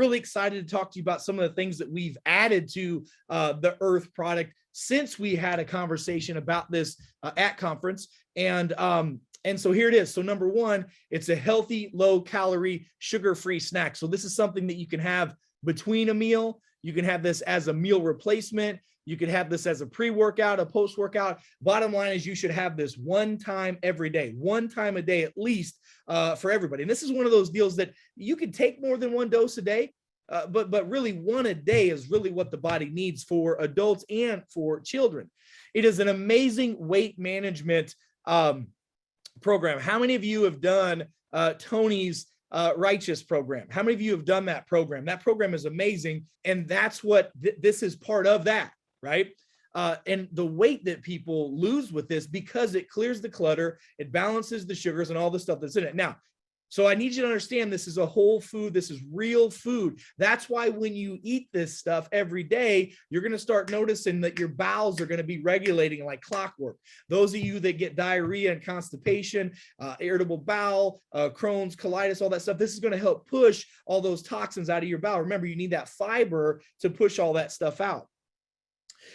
really excited to talk to you about some of the things that we've added to the Earth product since we had a conversation about this at conference. And so here it is. So number one, it's a healthy, low calorie, sugar-free snack. So this is something that you can have between a meal. You can have this as a meal replacement. You can have this as a pre-workout, a post-workout. Bottom line is you should have this one time every day, one time a day at least for everybody. And this is one of those deals that you can take more than one dose a day, but really one a day is really what the body needs for adults and for children. It is an amazing weight management program. How many of you have done Tony's Righteous program? How many of you have done that program? That program is amazing. And that's what this is part of that, right? And the weight that people lose with this, because it clears the clutter, it balances the sugars and all the stuff that's in it. Now, so I need you to understand this is a whole food. This is real food. That's why when you eat this stuff every day, you're going to start noticing that your bowels are going to be regulating like clockwork. Those of you that get diarrhea and constipation, irritable bowel, Crohn's, colitis, all that stuff, this is going to help push all those toxins out of your bowel. Remember, you need that fiber to push all that stuff out.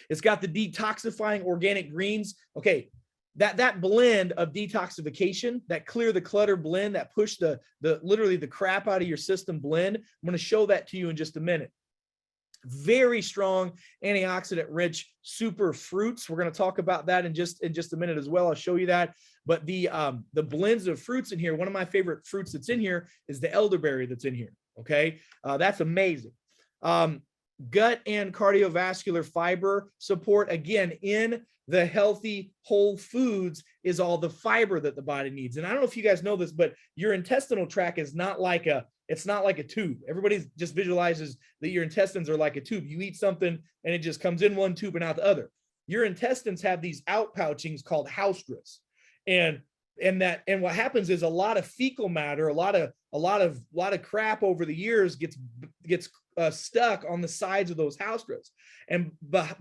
It's got the detoxifying organic greens. Okay. That blend of detoxification, that clear the clutter blend, that push the literally the crap out of your system blend. I'm going to show that to you in just a minute. Very strong antioxidant rich super fruits. We're going to talk about that in just a minute as well. I'll show you that. But the blends of fruits in here, one of my favorite fruits that's in here is the elderberry that's in here. Okay. That's amazing. Gut and cardiovascular fiber support, again, in the healthy whole foods is all the fiber that the body needs. And I don't know if you guys know this, but your intestinal tract is not like it's not like a tube. Everybody just visualizes that your intestines are like a tube. You eat something and it just comes in one tube and out the other. Your intestines have these outpouchings called haustras. And what happens is a lot of fecal matter, a lot of crap over the years gets stuck on the sides of those haustras. And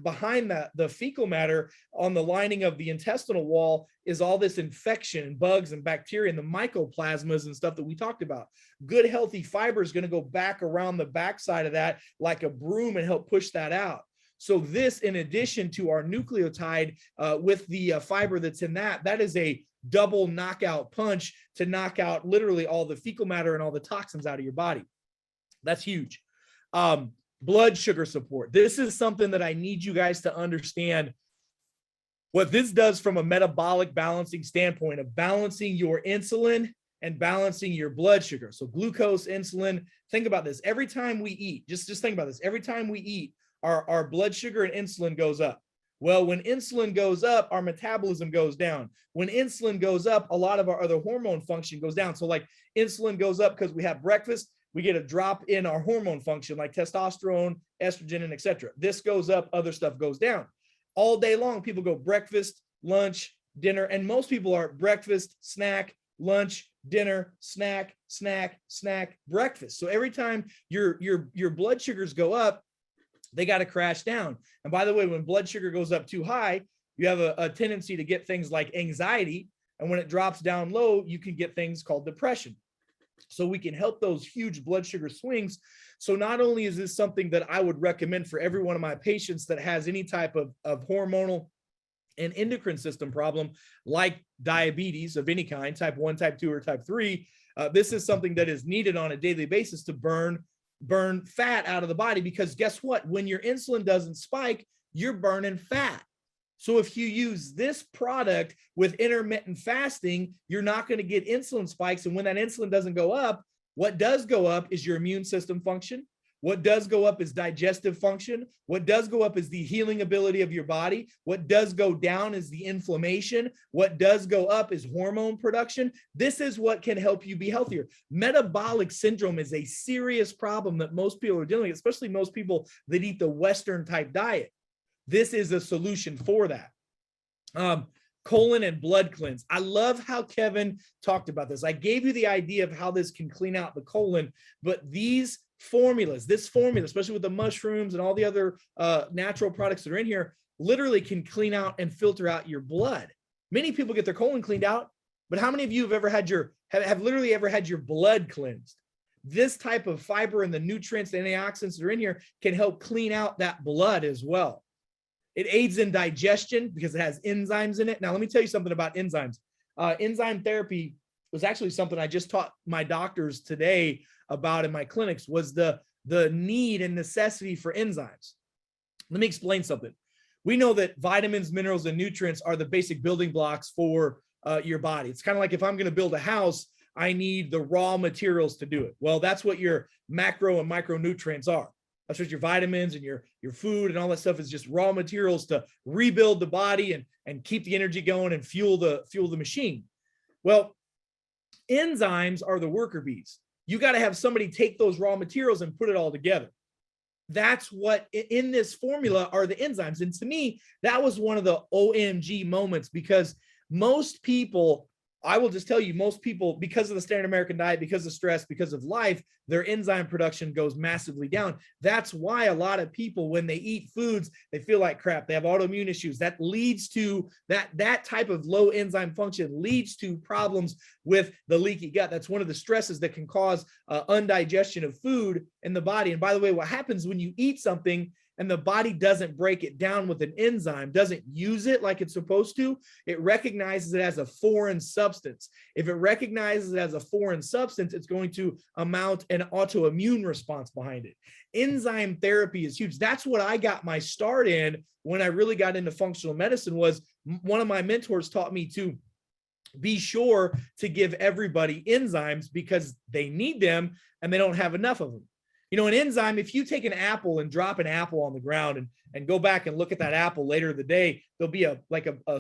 behind that, the fecal matter on the lining of the intestinal wall is all this infection and bugs and bacteria and the mycoplasmas and stuff that we talked about. Good healthy fiber is going to go back around the backside of that like a broom and help push that out. So this, in addition to our nucleotide with the fiber that's in that is a double knockout punch to knock out literally all the fecal matter and all the toxins out of your body. That's huge. Blood sugar support. This is something that I need you guys to understand what this does from a metabolic balancing standpoint of balancing your insulin and balancing your blood sugar. So glucose, insulin, think about this. Every time we eat, just think about this. Every time we eat, our blood sugar and insulin goes up. Well, when insulin goes up, our metabolism goes down. When insulin goes up, a lot of our other hormone function goes down. So like insulin goes up because we have breakfast, we get a drop in our hormone function like testosterone, estrogen, and etc. This goes up, other stuff goes down. All day long, people go breakfast, lunch, dinner, and most people are breakfast, snack, lunch, dinner, snack, breakfast. So every time your blood sugars go up, they got to crash down. And by the way, when blood sugar goes up too high, you have a tendency to get things like anxiety. And when it drops down low, you can get things called depression. So we can help those huge blood sugar swings. So not only is this something that I would recommend for every one of my patients that has any type of hormonal and endocrine system problem, like diabetes of any kind, type 1, type 2, or type 3, this is something that is needed on a daily basis to burn fat out of the body, because guess what? When your insulin doesn't spike, you're burning fat. So if you use this product with intermittent fasting, you're not going to get insulin spikes. And when that insulin doesn't go up, what does go up is your immune system function. What does go up is digestive function. What does go up is the healing ability of your body. What does go down is the inflammation. What does go up is hormone production. This is what can help you be healthier. Metabolic syndrome is a serious problem that most people are dealing with, especially most people that eat the Western type diet. This is a solution for that. Colon and blood cleanse. I love how Kevin talked about this. I gave you the idea of how this can clean out the colon, but this formula, especially with the mushrooms and all the other natural products that are in here, literally can clean out and filter out your blood. Many people get their colon cleaned out, but how many of you have ever had have literally ever had your blood cleansed? this type of fiber and the nutrients and antioxidants that are in here can help clean out that blood as well. It aids in digestion because it has enzymes in it. Now, let me tell you something about enzymes. Enzyme therapy was actually something I just taught my doctors today about in my clinics, was the need and necessity for enzymes. Let me explain something. We know that vitamins, minerals, and nutrients are the basic building blocks for your body. It's kind of like if I'm going to build a house, I need the raw materials to do it. Well, that's what your macro and micronutrients are. That's what your vitamins and your food and all that stuff is, just raw materials to rebuild the body and keep the energy going and fuel the machine. Well, enzymes are the worker bees. You got to have somebody take those raw materials and put it all together. That's what in this formula are the enzymes. And to me, that was one of the OMG moments, because most people, I will just tell you, most people, because of the standard American diet, because of stress, because of life, their enzyme production goes massively down. That's why a lot of people, when they eat foods, they feel like crap. They have autoimmune issues. That leads to that type of low enzyme function leads to problems with the leaky gut. That's one of the stresses that can cause undigestion of food in the body. And by the way, what happens when you eat something and the body doesn't break it down with an enzyme, doesn't use it like it's supposed to, it recognizes it as a foreign substance. If it recognizes it as a foreign substance, it's going to mount an autoimmune response behind it. Enzyme therapy is huge. That's what I got my start in when I really got into functional medicine. Was one of my mentors taught me to be sure to give everybody enzymes because they need them and they don't have enough of them. You know, an enzyme, if you take an apple and drop an apple on the ground and go back and look at that apple later in the day, there'll be a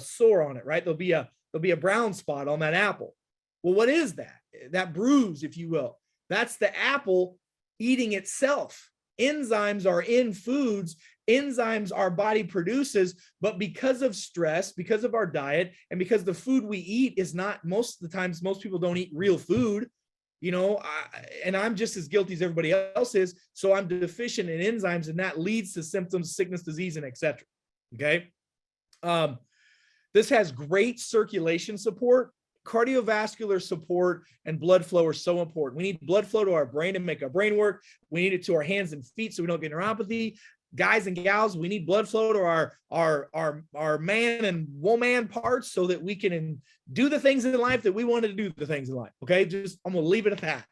sore on it, right? There'll be a brown spot on that apple. Well, what is that? That bruise, if you will. That's the apple eating itself. Enzymes are in foods. Enzymes our body produces, but because of stress, because of our diet, and because the food we eat is not, most of the times, most people don't eat real food. You know, and I'm just as guilty as everybody else is. So I'm deficient in enzymes, and that leads to symptoms, sickness, disease, and etc. Okay. This has great circulation support, cardiovascular support, and blood flow are so important. We need blood flow to our brain to make our brain work. We need it to our hands and feet so we don't get neuropathy. Guys and gals, we need blood flow to our man and woman parts so that we can do the things in life that we wanted to do, the things in life. Okay, I'm gonna leave it at that.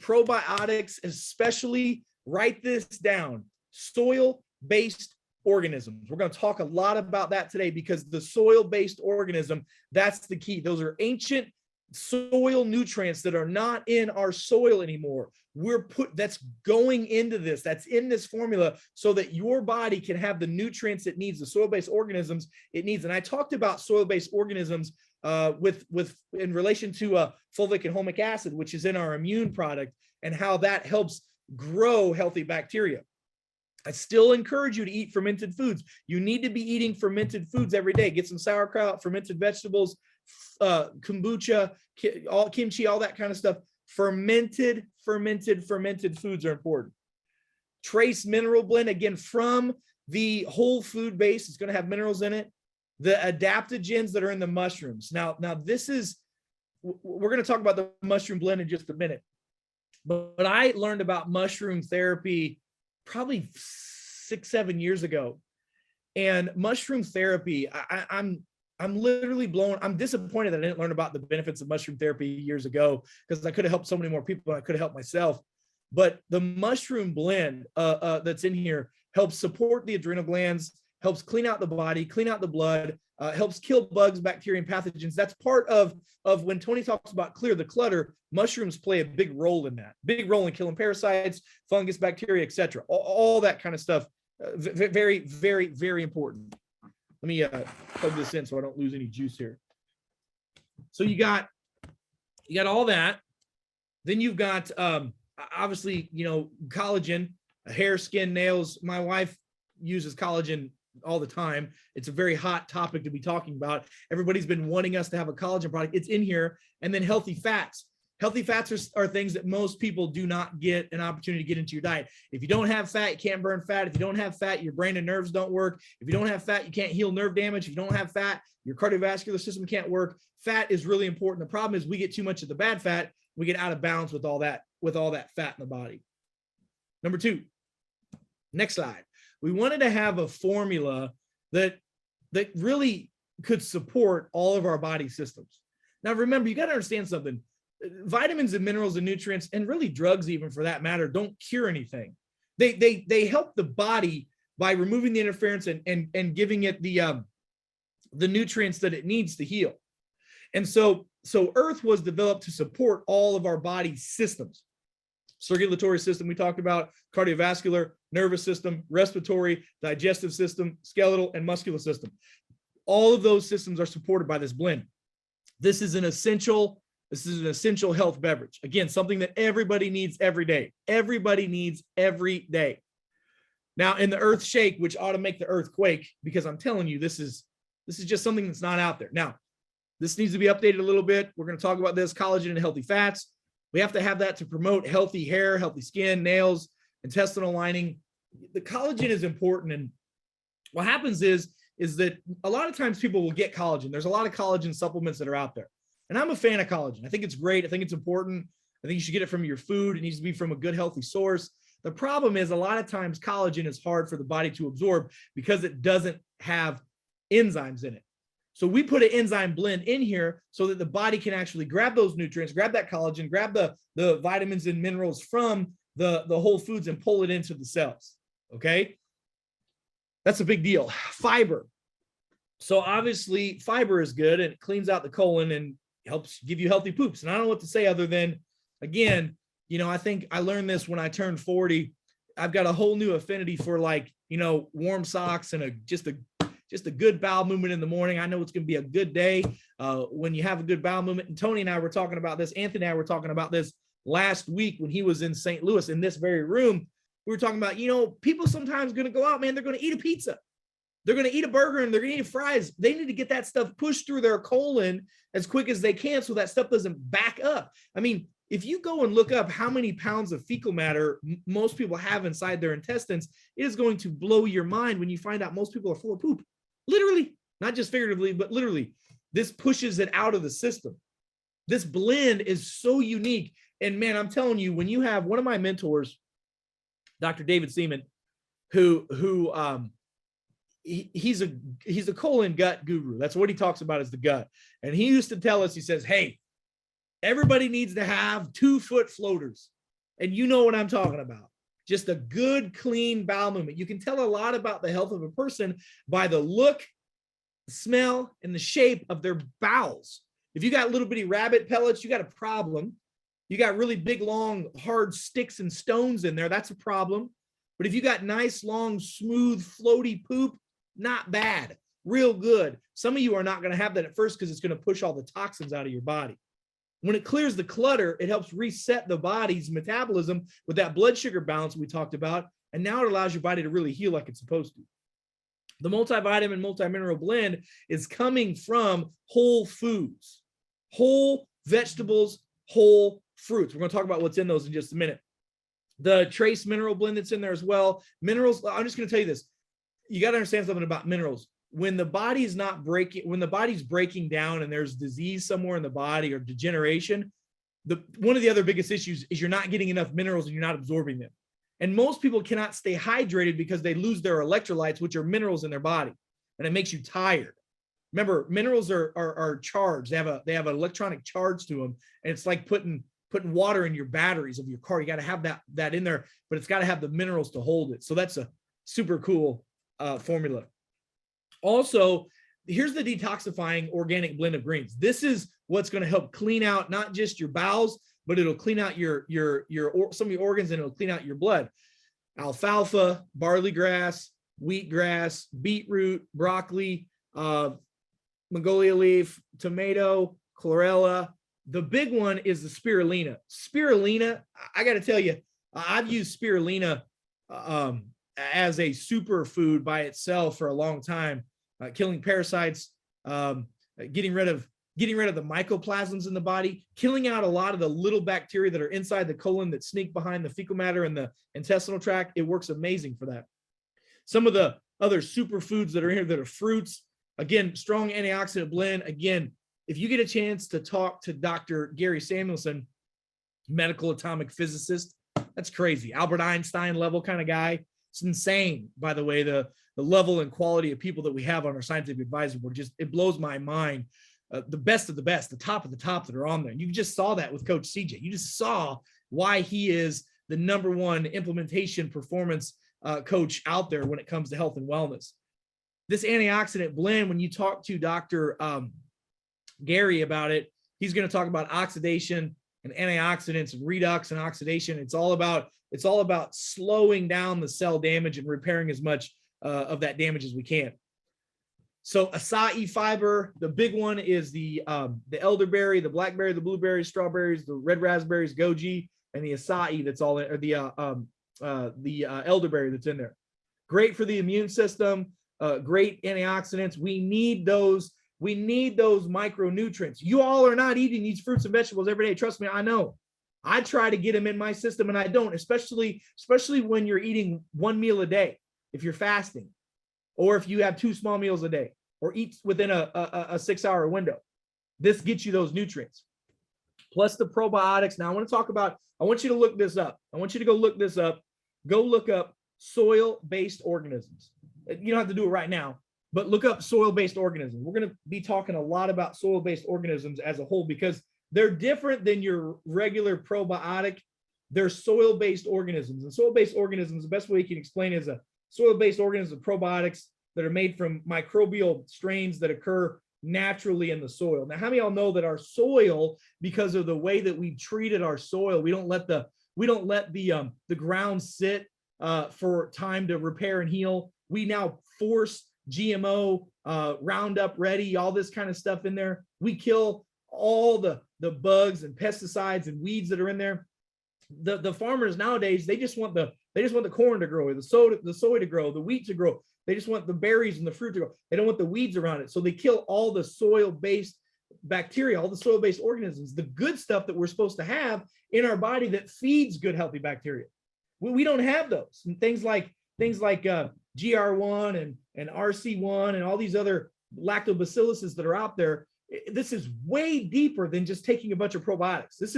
Probiotics, especially, write this down: soil-based organisms. We're going to talk a lot about that today, because the soil-based organism, that's the key. Those are ancient soil nutrients that are not in our soil anymore. That's going into this, that's in this formula, so that your body can have the nutrients it needs, the soil-based organisms it needs. And I talked about soil-based organisms in relation to fulvic and humic acid, which is in our immune product, and how that helps grow healthy bacteria. I still encourage you to eat fermented foods. You need to be eating fermented foods every day. Get some sauerkraut, fermented vegetables, kombucha, kimchi, all that kind of stuff. Fermented foods are important. Trace mineral blend, again, from the whole food base. It's going to have minerals in it. The adaptogens that are in the mushrooms. Now we're going to talk about the mushroom blend in just a minute. But I learned about mushroom therapy probably 6-7 years ago. And mushroom therapy, I'm literally blown. I'm disappointed that I didn't learn about the benefits of mushroom therapy years ago, because I could have helped so many more people. I could have helped myself. But the mushroom blend that's in here helps support the adrenal glands, helps clean out the body, clean out the blood, helps kill bugs, bacteria, and pathogens. That's part of when Tony talks about clear the clutter. Mushrooms play a big role in that, big role in killing parasites, fungus, bacteria, etc. All that kind of stuff. Very, very, very important. Let me plug this in so I don't lose any juice here. So you got all that. Then you've got obviously, collagen, hair, skin, nails. My wife uses collagen all the time. It's a very hot topic to be talking about. Everybody's been wanting us to have a collagen product. It's in here. And then healthy fats. Healthy fats are things that most people do not get an opportunity to get into your diet. If you don't have fat, you can't burn fat. If you don't have fat, your brain and nerves don't work. If you don't have fat, you can't heal nerve damage. If you don't have fat, your cardiovascular system can't work. Fat is really important. The problem is we get too much of the bad fat we get out of balance with all that fat in the body. Number two, next slide. We wanted to have a formula that really could support all of our body systems. Now, remember, you got to understand something. Vitamins and minerals and nutrients, and really drugs even for that matter, don't cure anything. They help the body by removing the interference and giving it the nutrients that it needs to heal. And so Earth was developed to support all of our body systems. Circulatory system we talked about, cardiovascular, nervous system, respiratory, digestive system, skeletal, and muscular system. All of those systems are supported by this blend. This is an essential health beverage. Again, something that everybody needs every day. Everybody needs every day. Now, in the Earth Shake, which ought to make the Earth quake, because I'm telling you, this is just something that's not out there. Now, this needs to be updated a little bit. We're going to talk about this, collagen and healthy fats. We have to have that to promote healthy hair, healthy skin, nails, intestinal lining. The collagen is important. And what happens is that a lot of times people will get collagen. There's a lot of collagen supplements that are out there. And I'm a fan of collagen. I think it's great. I think it's important. I think you should get it from your food. It needs to be from a good, healthy source. The problem is a lot of times collagen is hard for the body to absorb because it doesn't have enzymes in it. So we put an enzyme blend in here so that the body can actually grab those nutrients, grab that collagen, grab the vitamins and minerals from the whole foods and pull it into the cells. Okay. That's a big deal. Fiber. So obviously fiber is good and it cleans out the colon and helps give you healthy poops. And I don't know what to say other than, again, I think I learned this when I turned 40. I've got a whole new affinity for warm socks and just a good bowel movement in the morning. I know it's going to be a good day when you have a good bowel movement. And Tony and I were talking about this. Anthony and I were talking about this last week when he was in St. Louis in this very room. We were talking about, people sometimes going to go out, man, they're going to eat a pizza. They're going to eat a burger and they're going to eat fries. They need to get that stuff pushed through their colon as quick as they can so that stuff doesn't back up. I mean, if you go and look up how many pounds of fecal matter most people have inside their intestines, it is going to blow your mind when you find out most people are full of poop. Literally, not just figuratively, but literally. This pushes it out of the system. This blend is so unique. And man, I'm telling you, when you have one of my mentors, Dr. David Seaman, he's a colon gut guru. That's what he talks about is the gut. And he used to tell us, he says, hey, everybody needs to have 2-foot floaters. And you know what I'm talking about. Just a good, clean bowel movement. You can tell a lot about the health of a person by the look, smell, and the shape of their bowels. If you got little bitty rabbit pellets, you got a problem. You got really big, long, hard sticks and stones in there, that's a problem. But if you got nice, long, smooth, floaty poop, not bad, real good. Some of you are not going to have that at first because it's going to push all the toxins out of your body. When it clears the clutter, it helps reset the body's metabolism with that blood sugar balance we talked about. And now it allows your body to really heal like it's supposed to. The multivitamin, multimineral blend is coming from whole foods, whole vegetables, whole fruits. We're going to talk about what's in those in just a minute. The trace mineral blend that's in there as well. Minerals, I'm just going to tell you this. You got to understand something about minerals. When the body's when the body's breaking down and there's disease somewhere in the body or degeneration, one of the other biggest issues is you're not getting enough minerals and you're not absorbing them. And most people cannot stay hydrated because they lose their electrolytes, which are minerals in their body, and it makes you tired. Remember, minerals are charged. They have an electronic charge to them, and it's like putting water in your batteries of your car. You got to have that in there, but it's got to have the minerals to hold it. So that's a super cool formula. Also, here's the detoxifying organic blend of greens. This is what's going to help clean out not just your bowels, but it'll clean out some of your organs and it'll clean out your blood. Alfalfa, barley grass, wheatgrass, beetroot, broccoli, magnolia leaf, tomato, chlorella. The big one is the spirulina. Spirulina, I got to tell you, I've used spirulina as a superfood by itself for a long time, killing parasites, getting rid of the mycoplasms in the body, killing out a lot of the little bacteria that are inside the colon that sneak behind the fecal matter and the intestinal tract. It works amazing for that. Some of the other superfoods that are here that are fruits, again, strong antioxidant blend. Again, if you get a chance to talk to Dr. Gary Samuelson, medical atomic physicist. That's crazy. Albert Einstein level kind of guy. It's insane, by the way, the level and quality of people that we have on our scientific advisory board. Just, it blows my mind. The best of the best, the top of the top that are on there. And you just saw that with Coach CJ. You just saw why he is the #1 implementation performance coach out there when it comes to health and wellness. This antioxidant blend, when you talk to Dr. Gary about it, he's going to talk about oxidation and antioxidants and redox and oxidation. It's all about slowing down the cell damage and repairing as much of that damage as we can. So acai fiber, the big one is the elderberry, the blackberry, the blueberries, strawberries, the red raspberries, goji, and the acai that's all in, or the elderberry that's in there. Great for the immune system, great antioxidants. We need those micronutrients. You all are not eating these fruits and vegetables every day. Trust me, I know. I try to get them in my system and I don't, especially when you're eating 1 meal a day, if you're fasting, or if you have 2 small meals a day, or eat within a 6-hour window. This gets you those nutrients. Plus the probiotics. Now I want you to look this up. I want you to go look this up. Go look up soil-based organisms. You don't have to do it right now, but look up soil-based organisms. We're going to be talking a lot about soil-based organisms as a whole because they're different than your regular probiotic. They're soil-based organisms. And soil-based organisms, the best way you can explain is a soil-based organism of probiotics that are made from microbial strains that occur naturally in the soil. Now, how many of y'all know that our soil, because of the way that we treated our soil, we don't let the ground sit for time to repair and heal. We now force GMO, Roundup Ready, all this kind of stuff in there. We kill all the bugs and pesticides and weeds that are in there. The farmers nowadays, they just want the corn to grow, the soy to grow, the wheat to grow. They just want the berries and the fruit to grow. They don't want the weeds around it. So they kill all the soil-based bacteria, all the soil-based organisms, the good stuff that we're supposed to have in our body that feeds good, healthy bacteria. We don't have those. And things like GR1 and RC1 and all these other lactobacilluses that are out there. This is way deeper than just taking a bunch of probiotics. This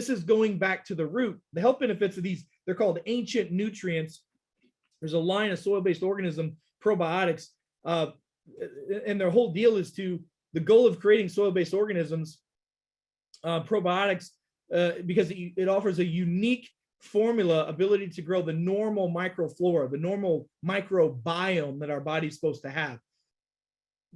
is going back to the root. The health benefits of these, they're called ancient nutrients. There's a line of soil-based organism probiotics, and their whole deal is the goal of creating soil-based organisms, probiotics, because it offers a unique formula ability to grow the normal microflora, the normal microbiome that our body's supposed to have.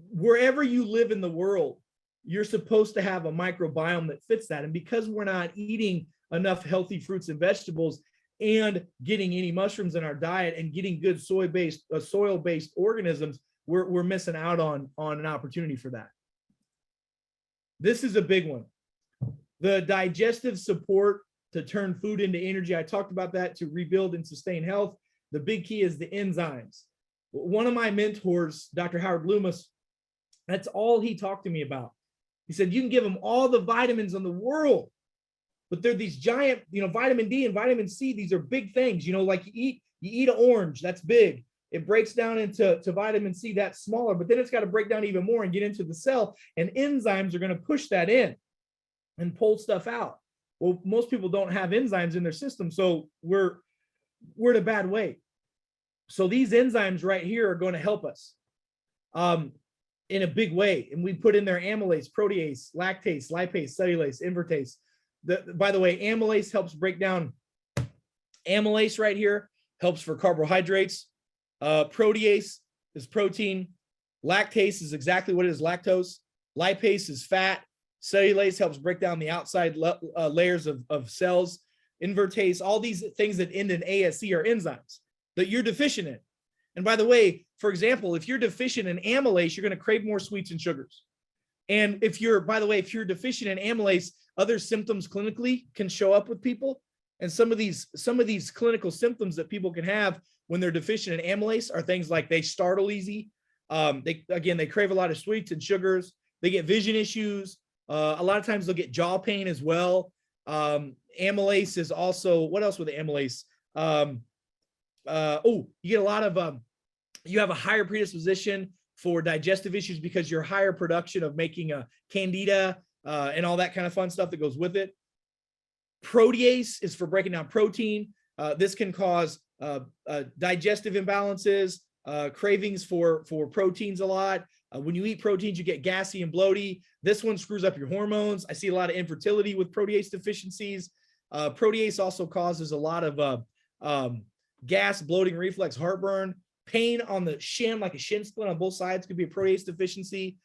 Wherever you live in the world, you're supposed to have a microbiome that fits that. And because we're not eating enough healthy fruits and vegetables and getting any mushrooms in our diet and getting good soil-based organisms, we're missing out on an opportunity for that. This is a big one. The digestive support to turn food into energy. I talked about that, to rebuild and sustain health. The big key is the enzymes. One of my mentors, Dr. Howard Loomis, that's all he talked to me about. He said, you can give them all the vitamins in the world, but they're these giant, vitamin D and vitamin C. These are big things, like you eat an orange, that's big. It breaks down into vitamin C, that's smaller, but then it's got to break down even more and get into the cell, and enzymes are going to push that in and pull stuff out. Well, most people don't have enzymes in their system, so we're in a bad way. So these enzymes right here are going to help us in a big way. And we put in there amylase, protease, lactase, lipase, cellulase, invertase. By the way, amylase helps break down. Amylase right here helps for carbohydrates. Protease is protein. Lactase is exactly what it is, lactose. Lipase is fat. Cellulase helps break down the outside layers of cells. Invertase, all these things that end in ASE are enzymes that you're deficient in. And by the way, for example, if you're deficient in amylase, you're going to crave more sweets and sugars. And if you're deficient in amylase, other symptoms clinically can show up with people. And some of these clinical symptoms that people can have when they're deficient in amylase are things like they startle easy. They crave a lot of sweets and sugars. They get vision issues. A lot of times they'll get jaw pain as well. Amylase is also, what else with the amylase? You get a lot of, you have a higher predisposition for digestive issues because you're higher production of making a candida and all that kind of fun stuff that goes with it. Protease is for breaking down protein. This can cause digestive imbalances, cravings for proteins a lot. When you eat proteins, you get gassy and bloaty. This one screws up your hormones. I see a lot of infertility with protease deficiencies. Protease also causes a lot of gas, bloating, reflux, heartburn, pain on the shin, like a shin splint on both sides, could be a protease deficiency.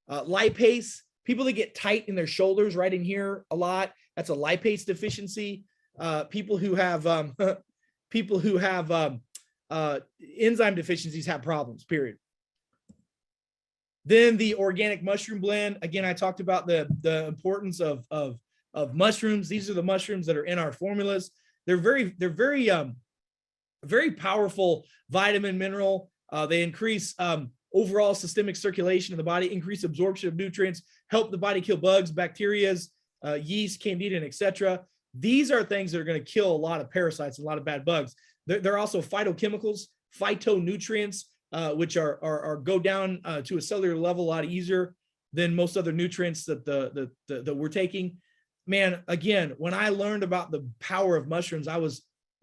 Lipase, people that get tight in their shoulders right in here a lot, that's a lipase deficiency. People who have enzyme deficiencies have problems, period. Then the organic mushroom blend. Again, I talked about the importance of mushrooms. These are the mushrooms that are in our formulas. They're very powerful vitamin, mineral. They increase overall systemic circulation in the body, increase absorption of nutrients, help the body kill bugs, bacteria, yeast, candida, and etc. These are things that are going to kill a lot of parasites and a lot of bad bugs. They're also phytochemicals, phytonutrients, which are go down to a cellular level a lot easier than most other nutrients that we're taking. Man, again, when I learned about the power of mushrooms,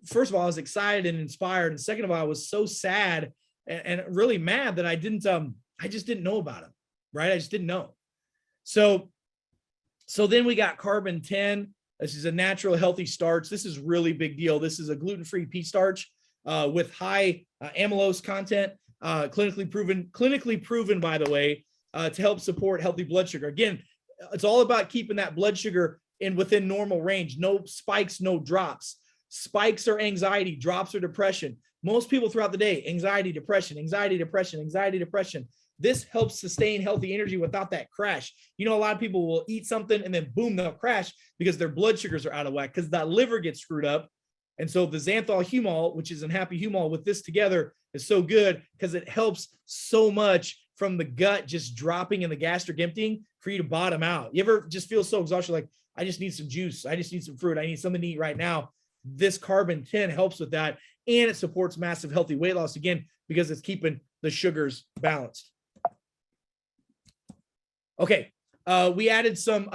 first of all, I was excited and inspired. And second of all, I was so sad and really mad that I just didn't know about them, right? I just didn't know. So then we got carbon 10. This is a natural healthy starch. This is really big deal. This is a gluten-free pea starch with high amylose content, clinically proven, by the way, to help support healthy blood sugar. Again, it's all about keeping that blood sugar within normal range. No spikes, no drops. Spikes are anxiety, drops are depression. Most people throughout the day, anxiety, depression, anxiety, depression, anxiety, depression. This helps sustain healthy energy without that crash. You know, a lot of people will eat something and then boom, they'll crash because their blood sugars are out of whack because that liver gets screwed up. And so the xanthol humol, which is in Hapi humol, with this together is so good because it helps so much from the gut just dropping and the gastric emptying for you to bottom out. You ever just feel so exhausted, like, I just need some juice, I just need some fruit, I need something to eat right now? This carbon 10 helps with that, and it supports massive healthy weight loss, again, because it's keeping the sugars balanced. Okay, we added some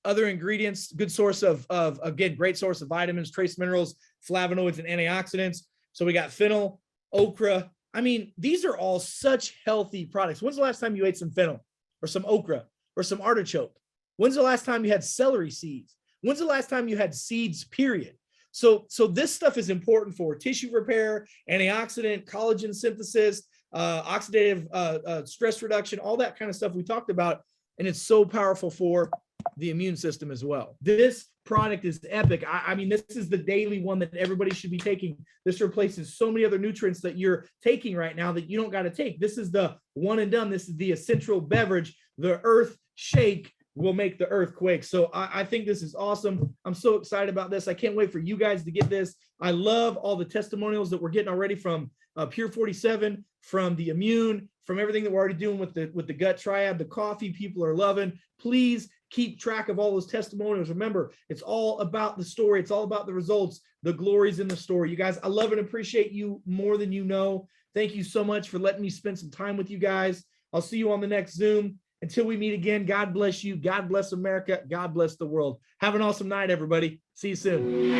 other ingredients, good source of again, great source of vitamins, trace minerals, flavonoids, and antioxidants. So we got fennel, okra. I mean, these are all such healthy products. When's the last time you ate some fennel or some okra or some artichoke? When's the last time you had celery seeds? When's the last time you had seeds, period? So this stuff is important for tissue repair, antioxidant, collagen synthesis, oxidative stress reduction, all that kind of stuff we talked about. And it's so powerful for the immune system as well. This product is epic. I mean, this is the daily one that everybody should be taking. This replaces so many other nutrients that you're taking right now that you don't got to take. This is the one and done. This is the essential beverage. The earth shake will make the earth quake. So I think this is awesome. I'm so excited about this. I can't wait for you guys to get this. I love all the testimonials that we're getting already from Pure 47, from the immune, from everything that we're already doing with the gut triad. The coffee people are loving. Please keep track of all those testimonials. Remember, it's all about the story. It's all about the results. The glory's in the story. You guys, I love and appreciate you more than you know. Thank you so much for letting me spend some time with you guys. I'll see you on the next Zoom. Until we meet again, God bless you. God bless America. God bless the world. Have an awesome night, everybody. See you soon.